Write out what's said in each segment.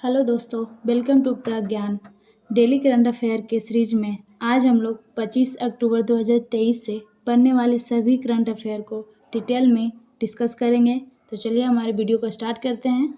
Hello दोस्तों, welcome to Pragyan daily current affair के series में। आज हम लोग 25 अक्टूबर 2023 से पढ़ने वाले सभी करंट अफेयर को डिटेल में डिस्कस करेंगे। तो चलिए हमारे वीडियो को स्टार्ट करते हैं।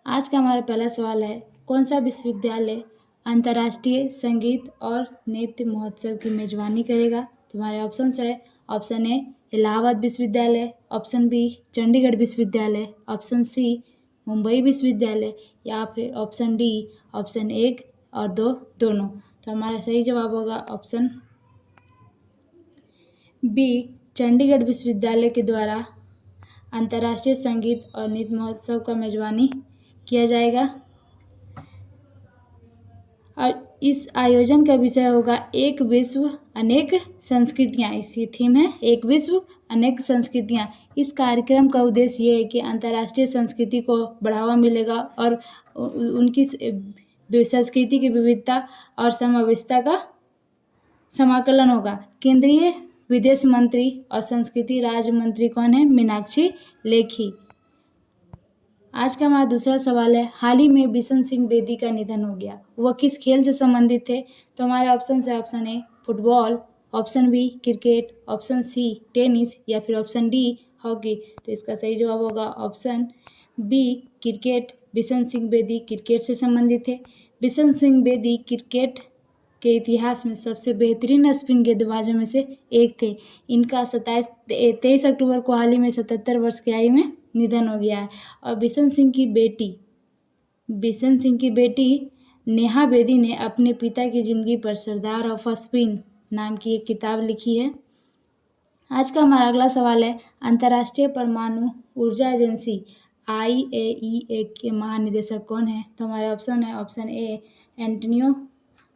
आज का हमारा पहला सवाल है, कौन सा विश्वविद्यालय अंतर्राष्ट्रीय संगीत और नृत्य महोत्सव की मेजबानी करेगा? तो हमारे ऑप्शंस है, ऑप्शन ए इलाहाबाद विश्वविद्यालय, ऑप्शन बी चंडीगढ़ विश्वविद्यालय, ऑप्शन सी मुंबई विश्वविद्यालय या फिर ऑप्शन डी ऑप्शन 1 और 2 दोनों। तो हमारा सही जवाब होगा ऑप्शन बी चंडीगढ़ विश्वविद्यालय के द्वारा अंतर्राष्ट्रीय संगीत और नृत्य महोत्सव का मेजबानी किया जाएगा। और इस आयोजन का विषय होगा एक विश्व अनेक संस्कृतियाँ। इसकी थीम है एक विश्व अनेक संस्कृतियाँ। इस कार्यक्रम का उद्देश्य ये है कि अंतर्राष्ट्रीय संस्कृति को बढ़ावा मिलेगा और उनकी संस्कृति की विविधता और समावेशिता का समाकलन होगा। केंद्रीय विदेश मंत्री और संस्कृति राज्य मंत्री कौन है? मीनाक्षी लेखी। आज का हमारा दूसरा सवाल है, हाल ही में बिशन सिंह बेदी का निधन हो गया, वह किस खेल से संबंधित थे? तो हमारे ऑप्शन है, option a football, option b cricket, option c tennis या फिर ऑप्शन डी हॉकी। तो इसका सही जवाब होगा option b cricket. Bishan Singh Bedi cricket से संबंधित थे। बिशन सिंह बेदी क्रिकेट के इतिहास में सबसे बेहतरीन स्पिन गेंदबाजों में से एक थे। इनका 23 अक्टूबर को हाल ही में 77 वर्ष की आयु में निधन हो गया है। और बिशन सिंह की बेटी नेहा बेदी ने अपने पिता की जिंदगी पर सरदार ऑफ स्पिन नाम की एक किताब लिखी है। आज का हमारा अगला सवाल है, अंतर्राष्ट्रीय परमाणु ऊर्जा एजेंसी IAEA के महानिदेशक कौन है? तो हमारे ऑप्शन है, option a Antonio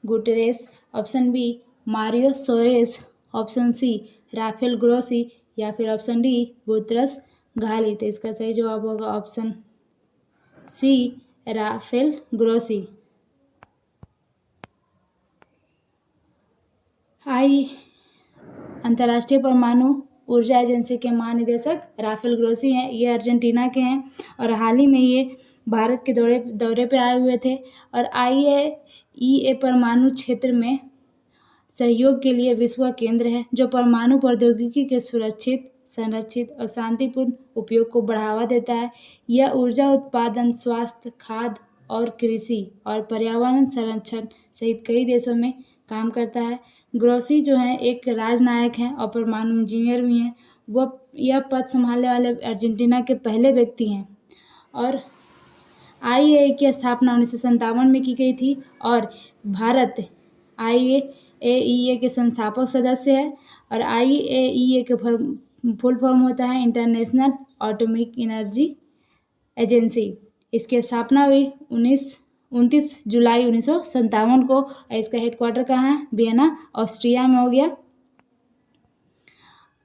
Guterres, option b Mario Soares, option c Rafael Grossi या फिर ऑप्शन डी बुतरस घाली। तो इसका सही जवाब होगा ऑप्शन सी राफेल ग्रोसी। अंतर्राष्ट्रीय परमाणु ऊर्जा एजेंसी के महानिदेशक राफेल ग्रोसी हैं। ये अर्जेंटीना के हैं और हाल ही में ये भारत के दौरे पे आए हुए थे। और IAEA परमाणु क्षेत्र में सहयोग के लिए विश्व केंद्र है जो परमाणु प्रौद्योगिकी के सुरक्षित, संरक्षित और शांतिपूर्ण उपयोग को बढ़ावा देता है। यह ऊर्जा उत्पादन, स्वास्थ्य, खाद्य और कृषि और पर्यावरण संरक्षण सहित कई देशों में काम करता है। ग्रोसी जो है एक राजनयिक हैं और परमाणु इंजीनियर भी हैं। वह यह पद संभालने वाले अर्जेंटीना के पहले व्यक्ति हैं। और IAEA की स्थापना 1957 में की गई थी और भारत IAEA के संस्थापक सदस्य है। और IAEA के फुल फॉर्म होता है इंटरनेशनल एटॉमिक एनर्जी एजेंसी। इसकी स्थापना हुई 29 जुलाई 1957 को। इसका हेडक्वार्टर कहाँ है? वियना ऑस्ट्रिया में हो गया।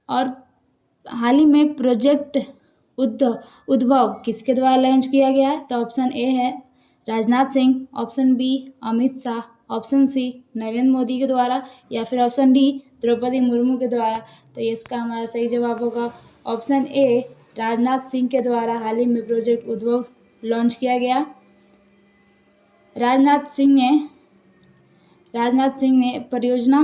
और हाल ही में प्रोजेक्ट उद्भव किसके द्वारा लॉन्च किया गया है? तो ऑप्शन ए है Rajnath Singh, option b Amit Shah, option c Narendra Modi के द्वारा या फिर ऑप्शन डी द्रौपदी मुर्मू के द्वारा। तो इसका हमारा सही जवाब होगा ऑप्शन ए राजनाथ सिंह के द्वारा हाल ही में प्रोजेक्ट उद्भव लॉन्च किया गया। राजनाथ सिंह ने परियोजना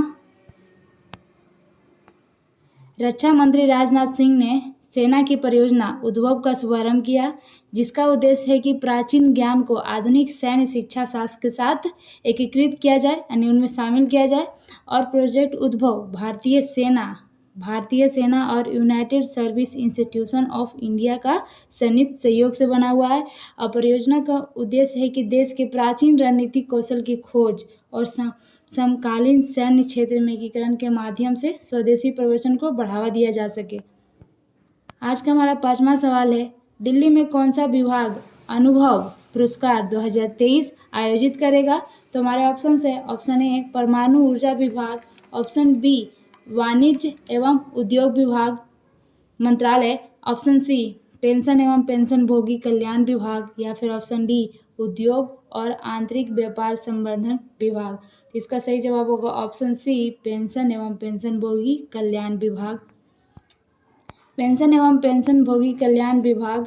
रक्षा मंत्री राजनाथ सिंह ने सेना की परियोजना उद्भव का शुभारंभ किया, जिसका उद्देश्य है कि प्राचीन ज्ञान को आधुनिक सैन्य शिक्षा शास्त्र के साथ एकीकृत किया जाए, यानी उनमें शामिल किया जाए। और प्रोजेक्ट उद्भव भारतीय सेना और United service institution of India का संयुक्त सहयोग से बना हुआ है। और परियोजना का उद्देश्य है कि देश के प्राचीन रणनीतिक कौशल की खोज और समकालीन सैन्य क्षेत्र में एकीकरण के माध्यम से स्वदेशी प्रदर्शन को बढ़ावा दिया जा सके। आज का हमारा पांचवा सवाल है, दिल्ली में कौन सा विभाग अनुभव पुरस्कार 2023 आयोजित करेगा? तो हमारे ऑप्शन है, ऑप्शन ए परमाणु ऊर्जा विभाग, ऑप्शन बी वाणिज्य एवं उद्योग विभाग मंत्रालय, ऑप्शन सी पेंशन एवं पेंशनभोगी कल्याण विभाग या फिर ऑप्शन डी उद्योग और आंतरिक व्यापार संवर्धन विभाग। इसका सही जवाब होगा ऑप्शन सी पेंशन एवं पेंशनभोगी कल्याण विभाग। पेंशन एवं पेंशनभोगी कल्याण विभाग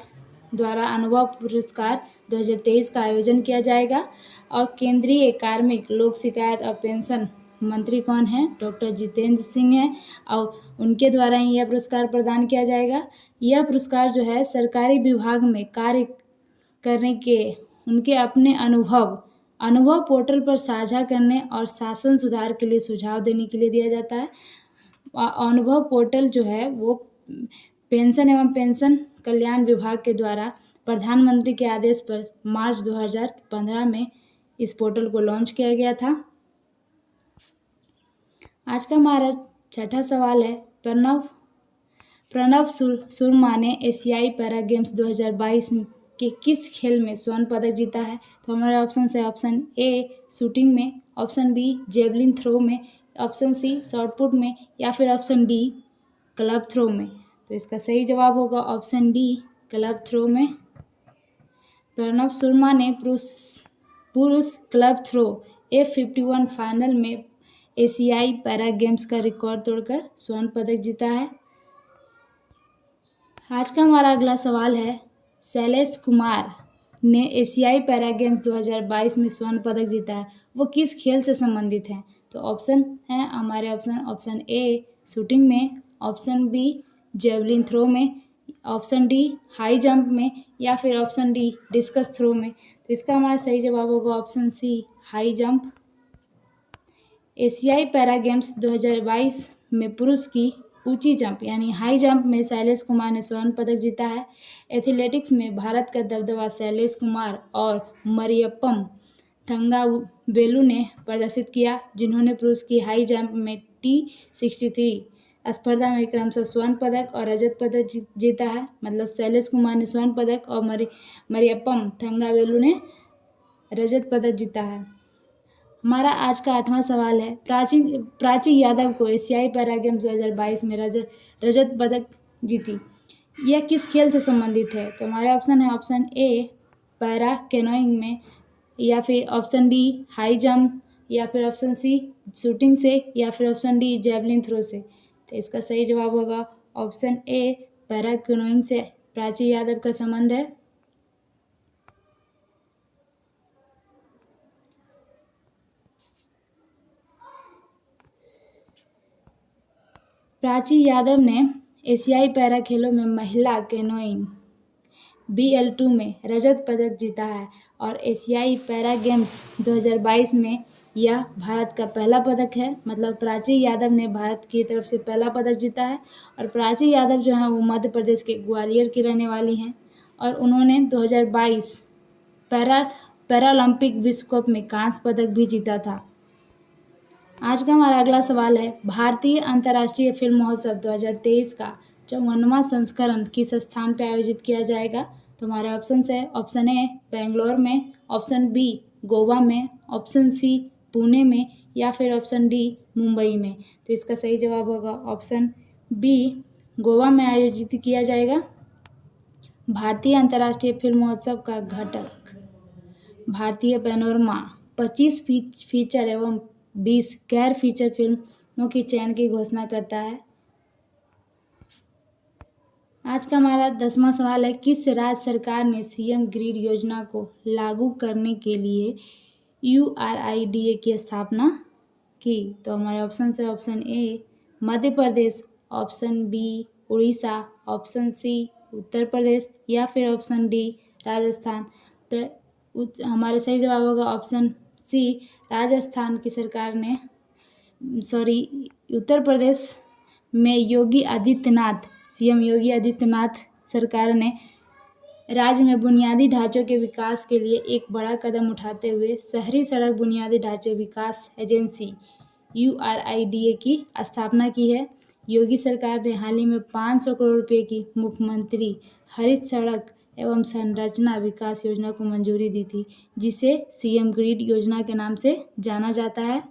द्वारा अनुभव पुरस्कार 2023 का आयोजन किया जाएगा। और केंद्रीय कार्मिक, लोक शिकायत और पेंशन मंत्री कौन है? डॉक्टर जितेंद्र सिंह हैं और उनके द्वारा ही यह पुरस्कार प्रदान किया जाएगा। यह पुरस्कार जो है सरकारी विभाग में कार्य करने के उनके अपने अनुभव पोर्टल पर साझा करने और शासन सुधार के लिए सुझाव देने के लिए दिया जाता है। अनुभव पोर्टल जो है वो पेंशन एवं पेंशन कल्याण विभाग के द्वारा प्रधानमंत्री के आदेश पर मार्च 2015 में इस पोर्टल को लॉन्च किया गया था। आज का हमारा छठा सवाल है, प्रणव सुरमा ने एशियाई पैरा गेम्स 2022 के किस खेल में स्वर्ण पदक जीता है? तो हमारा ऑप्शन है ऑप्शन ए शूटिंग में, ऑप्शन बी जेवलिन थ्रो में, ऑप्शन सी शॉटपुट में या फिर ऑप्शन डी क्लब थ्रो में। तो इसका सही जवाब होगा ऑप्शन डी क्लब थ्रो में। प्रणव सुरमा ने पुरुष क्लब थ्रो F51 फाइनल में एशियाई पैरा गेम्स का रिकॉर्ड तोड़कर स्वर्ण पदक जीता है। आज का हमारा अगला सवाल है, शैलेश कुमार ने एशियाई पैरा गेम्स 2022 में स्वर्ण पदक जीता है, वो किस खेल से संबंधित हैं? तो ऑप्शन है हमारे ऑप्शन ए शूटिंग में, ऑप्शन बी जेवलिन थ्रो में, ऑप्शन डी हाई जंप में या फिर ऑप्शन डी डिस्कस थ्रो में। तो इसका हमारा सही जवाब होगा ऑप्शन सी हाई जंप। एशियाई पैरा गेम्स 2022 में पुरुष की ऊंची जंप यानी हाई जंप में शैलेश कुमार ने स्वर्ण पदक जीता है। एथलेटिक्स में भारत का दबदबा शैलेश कुमार और मरियप्पम थंगावेलु ने प्रदर्शित किया, जिन्होंने पुरुष की हाई जंप में T63 स्पर्धा में क्रमशः स्वर्ण पदक और रजत पदक जीता है। मतलब शैलेश कुमार ने स्वर्ण पदक और मरियप्पम थंगावेलु ने रजत पदक जीता है। हमारा आज का 8वां सवाल है, प्राची यादव को एशियाई पैरा गेम्स 2022 में रजत पदक जीती, यह किस खेल से संबंधित है? तो हमारे ऑप्शन है ऑप्शन ए पैरा कैनोइंग में, या फिर ऑप्शन डी हाई जंप, या फिर ऑप्शन सी शूटिंग से, या फिर ऑप्शन डी जेवलिन थ्रो से। तो इसका सही जवाब होगा ऑप्शन ए पैरा कैनोइंग से प्राची यादव का संबंध है। प्राची यादव ने एशियाई पैरा खेलों में महिला कैनोइंग BL2 में रजत पदक जीता है और एशियाई पैरा गेम्स 2022 में यह भारत का पहला पदक है। मतलब प्राची यादव ने भारत की तरफ से पहला पदक जीता है। और प्राची यादव जो है वो मध्य प्रदेश के ग्वालियर की रहने वाली हैं और उन्होंने 2022 पैरालंपिक विश्व कप में कांस्य पदक भी जीता था। आज का हमारा अगला सवाल है, भारतीय अंतर्राष्ट्रीय फिल्म महोत्सव 2023 का 54वां संस्करण किस स्थान पर आयोजित किया जाएगा? तो हमारे ऑप्शन है ऑप्शन ए बेंगलोर में, ऑप्शन बी गोवा में, ऑप्शन सी पुणे में या फिर ऑप्शन डी मुंबई में। तो इसका सही जवाब होगा ऑप्शन बी गोवा में आयोजित किया जाएगा। भारतीय अंतर्राष्ट्रीय फिल्म महोत्सव का घटक भारतीय पैनोरमा 25 फीचर एवं 20 गैर फीचर फिल्मों के चयन की घोषणा करता है। आज का हमारा 10वां सवाल है, किस राज्य सरकार ने CM ग्रिड योजना को लागू करने के लिए URIDA की स्थापना की? तो हमारे ऑप्शन है option A Madhya Pradesh, option B Orissa, option C Uttar Pradesh या फिर ऑप्शन डी राजस्थान। तो हमारे सही जवाब होगा ऑप्शन सी राजस्थान की सरकार ने उत्तर प्रदेश में CM योगी आदित्यनाथ सरकार ने राज्य में बुनियादी ढांचों के विकास के लिए एक बड़ा कदम उठाते हुए शहरी सड़क बुनियादी ढांचे विकास एजेंसी URIDA की स्थापना की है। योगी सरकार ने हाल ही में 500 करोड़ रुपए की मुख्यमंत्री हरित सड़क एवं संरचना विकास योजना को मंजूरी दी थी, जिसे CM ग्रिड योजना के नाम से जाना जाता है।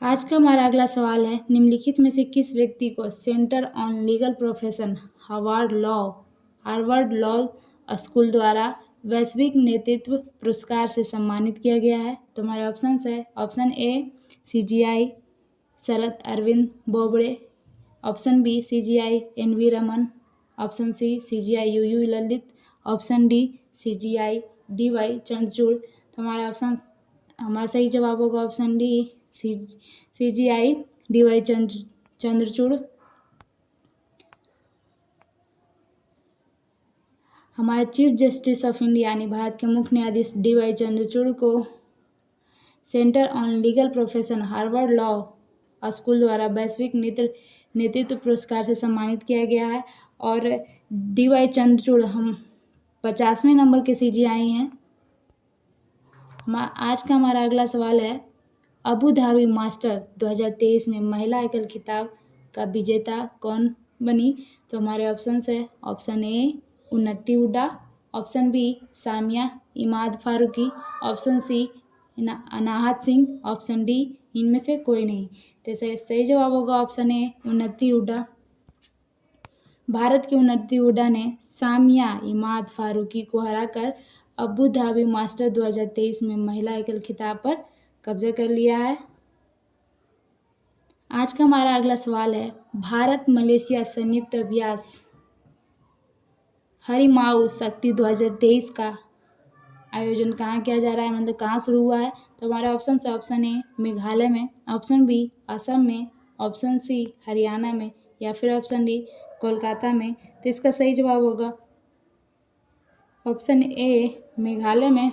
आज का हमारा अगला सवाल है, निम्नलिखित में से किस व्यक्ति को centre on legal profession Harvard law school द्वारा वैश्विक नेतृत्व पुरस्कार से सम्मानित किया गया है? तो हमारे ऑप्शन है option a CGI Sharad Arvind Bobde, option b CGI NV Raman, option c CGI UU Lalit, option d CGI DY Chandrachud. तो हमारा सही जवाब होगा option d CGI DY Chandrachud. हमारे चीफ जस्टिस ऑफ इंडिया यानी भारत के मुख्य न्यायाधीश DY चंद्रचूड़ को centre on legal profession Harvard law school द्वारा वैश्विक नेतृत्व पुरस्कार से सम्मानित किया गया है। और DY चंद्रचूड़ हम 50वें नंबर के CGI हैं। आज का हमारा अगला सवाल है, अबू धाबी मास्टर 2023 में महिला एकल खिताब का विजेता कौन बनी? तो हमारे ऑप्शन है, option A Unnati Hooda, option B Samiya Imad Farooqui, option C Anahat Singh, option D इनमें से कोई नहीं। तो सही जवाब होगा ऑप्शन ए उन्नति हुड्डा। भारत की उन्नति हुड्डा ने सामिया इमाद फारूकी को हराकर अबू धाबी मास्टर 2023 में महिला एकल खिताब पर कब्जा कर लिया है। आज का हमारा अगला सवाल है, भारत मलेशिया संयुक्त अभ्यास हरिमाऊ शक्ति 2023 का आयोजन कहाँ किया जा रहा है, मतलब कहाँ शुरू हुआ है? तो हमारे ऑप्शन से ऑप्शन ए मेघालय में, ऑप्शन बी असम में, ऑप्शन सी हरियाणा में या फिर ऑप्शन डी कोलकाता में। तो इसका सही जवाब होगा ऑप्शन ए मेघालय में।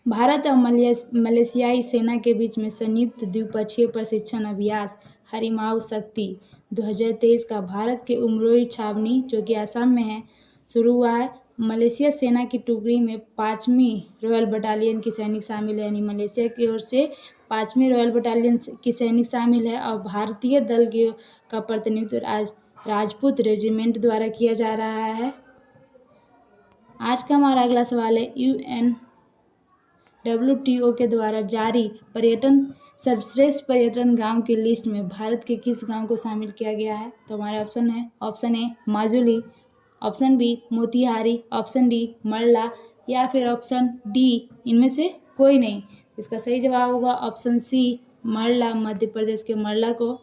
भारत और मलेशियाई सेना के बीच में संयुक्त द्विपक्षीय प्रशिक्षण अभ्यास हरिमाऊ शक्ति 2023 का भारत के उमरोई छावनी जो कि असम में है शुरू हुआ है। मलेशिया सेना की टुकड़ी में 5वीं रॉयल बटालियन की सैनिक शामिल है, यानी मलेशिया की ओर से 5वीं रॉयल बटालियन की सैनिक शामिल है। और भारतीय दल का प्रतिनिधित्व राजपूत रेजिमेंट द्वारा किया जा रहा है। आज का हमारा अगला सवाल है, UNWTO के द्वारा जारी सर्वश्रेष्ठ पर्यटन गांव की लिस्ट में भारत के किस गांव को शामिल किया गया है? तो हमारे ऑप्शन है, option a Majuli, option b Motihari, option d Marla या फिर ऑप्शन डी इनमें से कोई नहीं। इसका सही जवाब होगा ऑप्शन सी मरला। मध्य प्रदेश के मरला को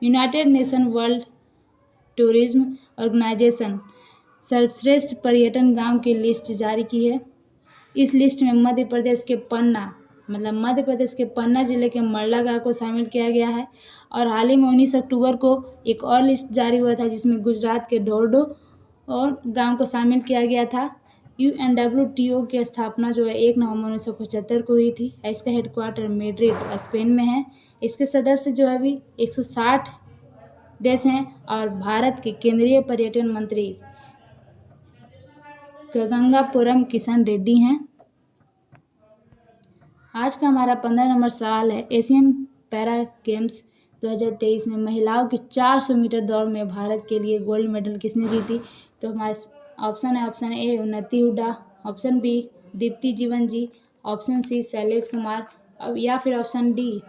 United Nation World Tourism Organization सर्वश्रेष्ठ पर्यटन गांव की लिस्ट जारी की है। इस लिस्ट में मध्य प्रदेश के पन्ना जिले के मरला गांव को शामिल किया गया है। और हाल ही में 19 अक्टूबर को एक और लिस्ट जारी हुआ था जिसमें गुजरात के ढोरडो और गांव को शामिल किया गया था। UNWTO की स्थापना जो है 1 नवंबर 1975 को हुई थी। इसका हेडक्वार्टर मैड्रिड स्पेन में है। इसके सदस्य जो है अभी 160 देश हैं। और भारत के केंद्रीय पर्यटन मंत्री गंगापुरम किशन रेड्डी हैं। आज का हमारा 15 नंबर सवाल है, एशियन पैरा गेम्स 2023 में महिलाओं की 400 मीटर दौड़ में भारत के लिए गोल्ड मेडल किसने जीती? तो हमारे ऑप्शन है, option A Unnati Hooda, option B Deepti जीवन जी, ऑप्शन सी शैलेश कुमार या फिर ऑप्शन डी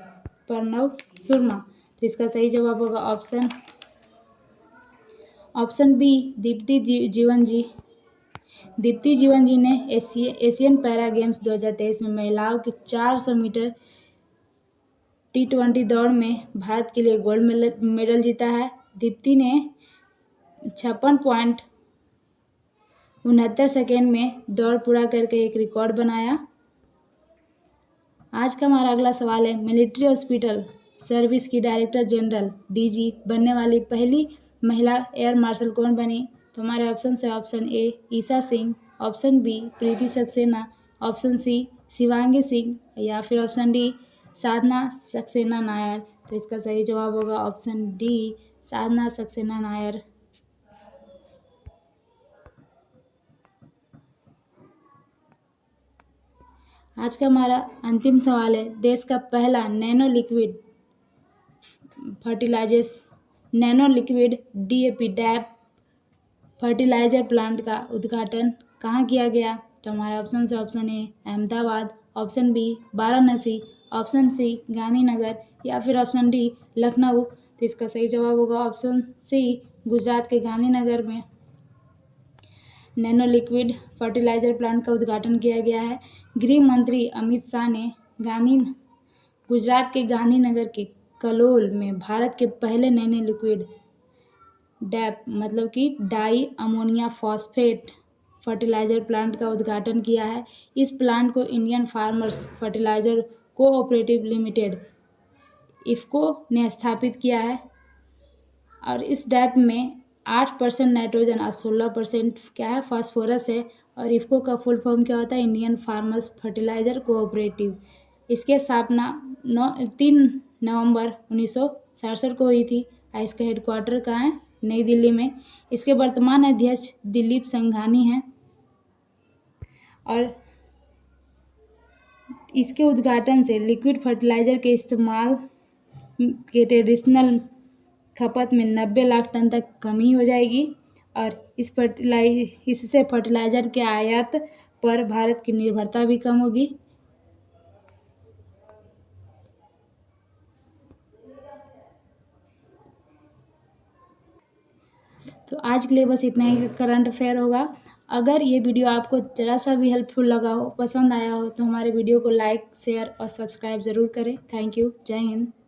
प्रणव शर्मा। तो इसका सही जवाब होगा ऑप्शन बी दीप्ति जीवन जी। दीप्ति जीवन जी ने एशियन पैरा गेम्स 2023 में महिलाओं की 400 मीटर T20 दौड़ में भारत के लिए गोल्ड मेडल जीता है। दीप्ति ने 56.69 सेकेंड में दौड़ पूरा करके एक रिकॉर्ड बनाया। आज का हमारा अगला सवाल है, मिलिट्री हॉस्पिटल सर्विस की डायरेक्टर जनरल DG बनने वाली पहली महिला एयर मार्शल कौन बनी? तो हमारे ऑप्शन से option a Isa Singh, option b Preeti Saxena, option c Shivangi Singh या फिर ऑप्शन डी साधना सक्सेना नायर। तो इसका सही जवाब होगा ऑप्शन डी साधना सक्सेना नायर। आज का हमारा अंतिम सवाल है, देश का पहला nano liquid DAP DAP fertiliser plant का उद्घाटन कहाँ किया गया? तो हमारा ऑप्शन से option a Ahmedabad, option b Varanasi, option c Gandhinagar या फिर ऑप्शन डी लखनऊ। तो इसका सही जवाब होगा ऑप्शन सी गुजरात के गांधीनगर में नैनो लिक्विड फर्टिलाइजर प्लांट का उद्घाटन किया गया है। गृह मंत्री अमित शाह ने गुजरात के गांधीनगर के कलोल में भारत के पहले नैनो लिक्विड डैप मतलब कि di ammonia phosphate fertiliser plant का उद्घाटन किया है। इस प्लांट को Indian Farmers Fertiliser Cooperative Limited IFFCO ने स्थापित किया है। और इस डैप में 8% नाइट्रोजन और 16% क्या है, फास्फोरस है। और इफ़को का फुल फॉर्म क्या होता है, इंडियन फार्मर्स फर्टिलाइज़र कोऑपरेटिव। इसकी स्थापना 3 नवंबर 1967 को हुई थी और इसका हेडक्वार्टर कहाँ है, नई दिल्ली में। इसके वर्तमान अध्यक्ष दिलीप संघानी हैं। और इसके उद्घाटन से लिक्विड फर्टिलाइज़र के इस्तेमाल के ट्रेडिशनल खपत में 90 लाख टन तक कमी हो जाएगी। और इससे फर्टिलाइज़र के आयात पर भारत की निर्भरता भी कम होगी। तो आज के लिए बस इतना ही करंट अफेयर होगा। अगर ये वीडियो आपको ज़रा सा भी हेल्पफुल लगा हो, पसंद आया हो, तो हमारे वीडियो को लाइक, शेयर और सब्सक्राइब ज़रूर करें। Thank you. जय हिंद।